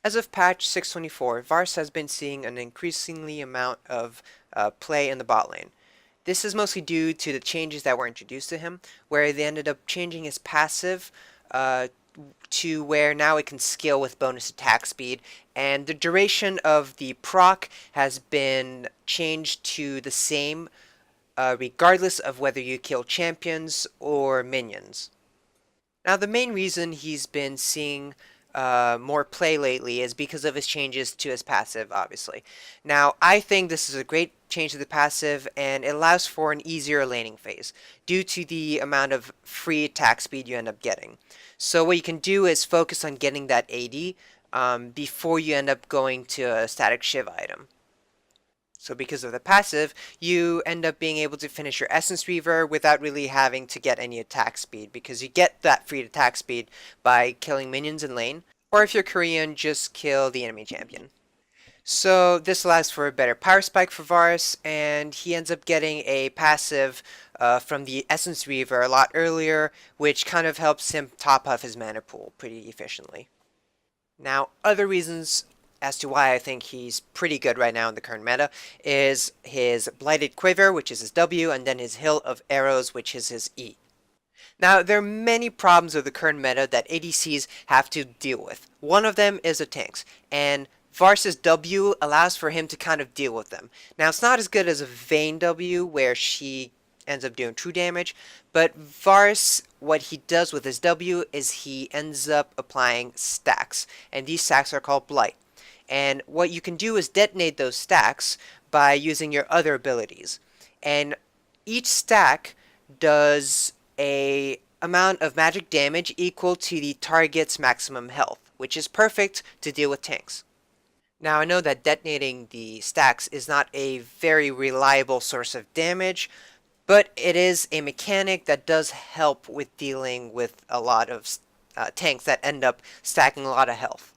As of patch 624, Varus has been seeing an increasingly amount of play in the bot lane. This is mostly due to the changes that were introduced to him, where they ended up changing his passive uh, to where now it can scale with bonus attack speed, and the duration of the proc has been changed to the same regardless of whether you kill champions or minions. Now, the main reason he's been seeing more play lately is because of his changes to his passive, obviously. Now, I think this is a great change to the passive, and it allows for an easier laning phase due to the amount of free attack speed you end up getting. So what you can do is focus on getting that AD before you end up going to a static Shiv item. So because of the passive, you end up being able to finish your Essence Reaver without really having to get any attack speed, because you get that free attack speed by killing minions in lane, or if you're Korean, just kill the enemy champion. So this allows for a better power spike for Varus, and he ends up getting a passive from the Essence Reaver a lot earlier, which kind of helps him top off his mana pool pretty efficiently. Now, other reasons as to why I think he's pretty good right now in the current meta is his Blighted Quiver, which is his W, and then his Hill of Arrows, which is his E. Now, there are many problems with the current meta that ADCs have to deal with. One of them is the tanks, and Varus' W allows for him to kind of deal with them. Now, it's not as good as a Vayne W, where she ends up doing true damage, but Varus, what he does with his W is he ends up applying stacks, and these stacks are called Blight. And what you can do is detonate those stacks by using your other abilities. And each stack does a amount of magic damage equal to the target's maximum health, which is perfect to deal with tanks. Now, I know that detonating the stacks is not a very reliable source of damage, but it is a mechanic that does help with dealing with a lot of tanks that end up stacking a lot of health.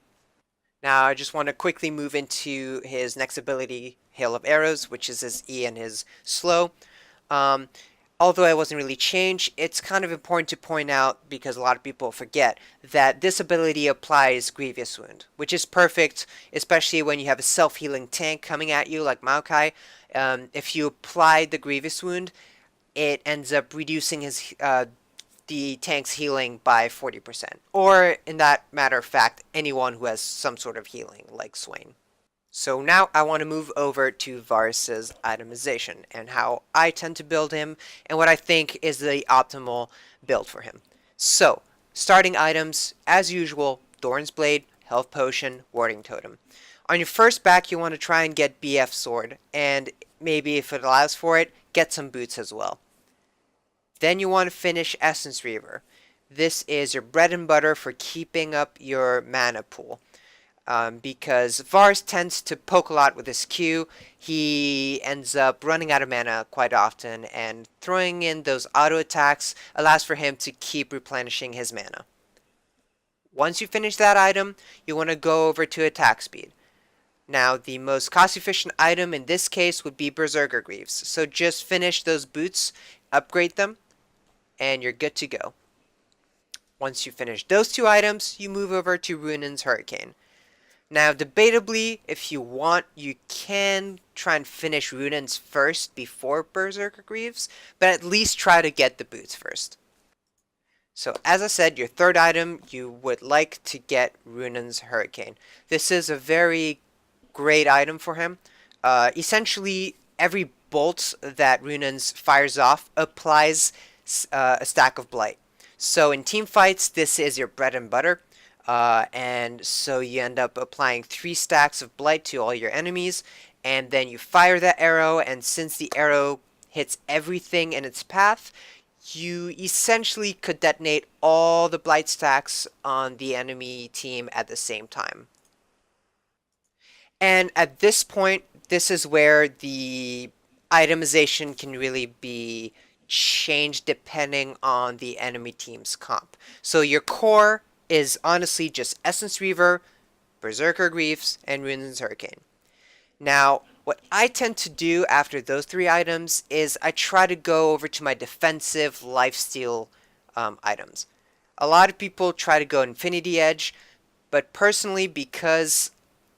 Now, I just want to quickly move into his next ability, Hail of Arrows, which is his E and his slow. Um, Although it wasn't really changed, it's kind of important to point out, because a lot of people forget, that this ability applies Grievous Wound, which is perfect, especially when you have a self-healing tank coming at you like Maokai. If you apply the Grievous Wound, it ends up reducing the tank's healing by 40%. Or, in that matter of fact, anyone who has some sort of healing, like Swain. So now I want to move over to Varus's itemization, and how I tend to build him, and what I think is the optimal build for him. So, starting items, as usual, Doran's Blade, Health Potion, Warding Totem. On your first back, you want to try and get BF Sword, and maybe if it allows for it, get some boots as well. Then you want to finish Essence Reaver. This is your bread and butter for keeping up your mana pool. Because Varus tends to poke a lot with his Q, he ends up running out of mana quite often, and throwing in those auto attacks allows for him to keep replenishing his mana. Once you finish that item, you want to go over to attack speed. Now, the most cost-efficient item in this case would be Berserker Greaves, so just finish those boots, upgrade them, and you're good to go. Once you finish those two items, you move over to Runan's Hurricane. Now, debatably, if you want, you can try and finish Runan's first before Berserker Greaves, but at least try to get the boots first. So, as I said, your third item, you would like to get Runan's Hurricane. This is a very great item for him. Essentially, every bolt that Runan's fires off applies a stack of Blight. So in team fights, this is your bread and butter. And so you end up applying 3 stacks of Blight to all your enemies, and then you fire that arrow, and since the arrow hits everything in its path, you essentially could detonate all the Blight stacks on the enemy team at the same time. And at this point, this is where the itemization can really be changed depending on the enemy team's comp. So your core is honestly just Essence Reaver, Berserker Greaves, and Runan's Hurricane. Now, what I tend to do after those 3 items is I try to go over to my defensive lifesteal items. A lot of people try to go Infinity Edge. But personally, because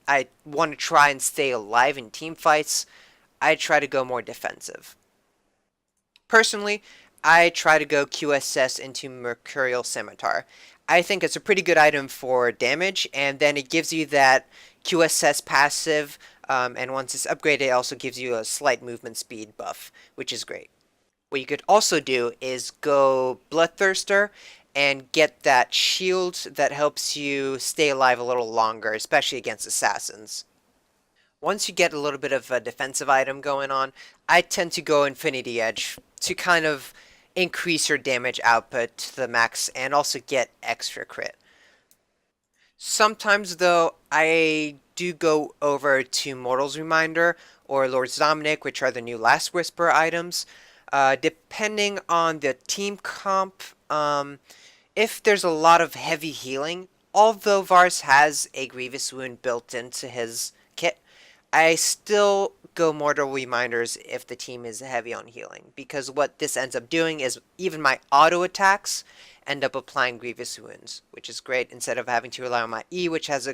I want to try and stay alive in team fights, I try to go more defensive. Personally, I try to go QSS into Mercurial Scimitar. I think it's a pretty good item for damage, and then it gives you that QSS passive, and once it's upgraded, it also gives you a slight movement speed buff, which is great. What you could also do is go Bloodthirster and get that shield that helps you stay alive a little longer, especially against assassins. Once you get a little bit of a defensive item going on, I tend to go Infinity Edge to kind of increase your damage output to the max and also get extra crit. Sometimes, though, I do go over to Mortal's Reminder or Lord's Dominic, which are the new Last Whisper items. Depending on the team comp, if there's a lot of heavy healing, although Varus has a Grievous Wound built into his kit, I still go Mortal Reminders if the team is heavy on healing, because what this ends up doing is even my auto attacks end up applying Grievous Wounds, which is great instead of having to rely on my E, which has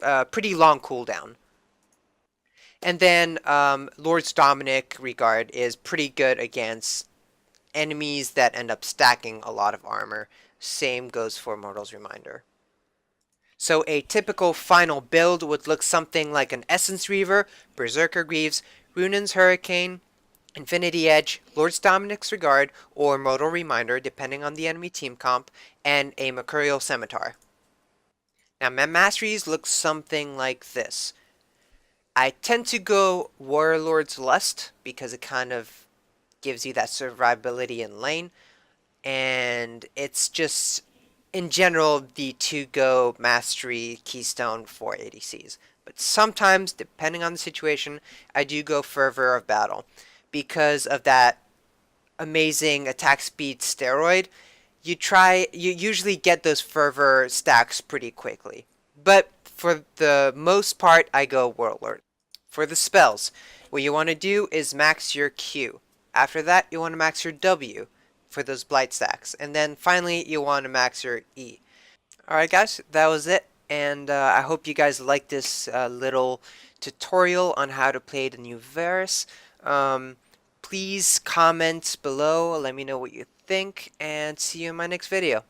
a pretty long cooldown. And then Lord's Dominic Regard is pretty good against enemies that end up stacking a lot of armor. Same goes for Mortal's Reminder. So a typical final build would look something like an Essence Reaver, Berserker Greaves, Runan's Hurricane, Infinity Edge, Lord's Dominic's Regard, or Mortal Reminder, depending on the enemy team comp, and a Mercurial Scimitar. Now, my Masteries look something like this. I tend to go Warlord's Lust because it kind of gives you that survivability in lane, and it's just in general the to-go mastery keystone for ADCs. But sometimes, depending on the situation, I do go Fervor of Battle because of that amazing attack speed steroid. You usually get those Fervor stacks pretty quickly. But for the most part, I go Warlord. For the spells, what you want to do is max your Q. After that, you want to max your W for those blight stacks. And then finally, you want to max your E. Alright guys, that was it. And I hope you guys like this little tutorial on how to play the new Varus. Please comment below, let me know what you think, and see you in my next video.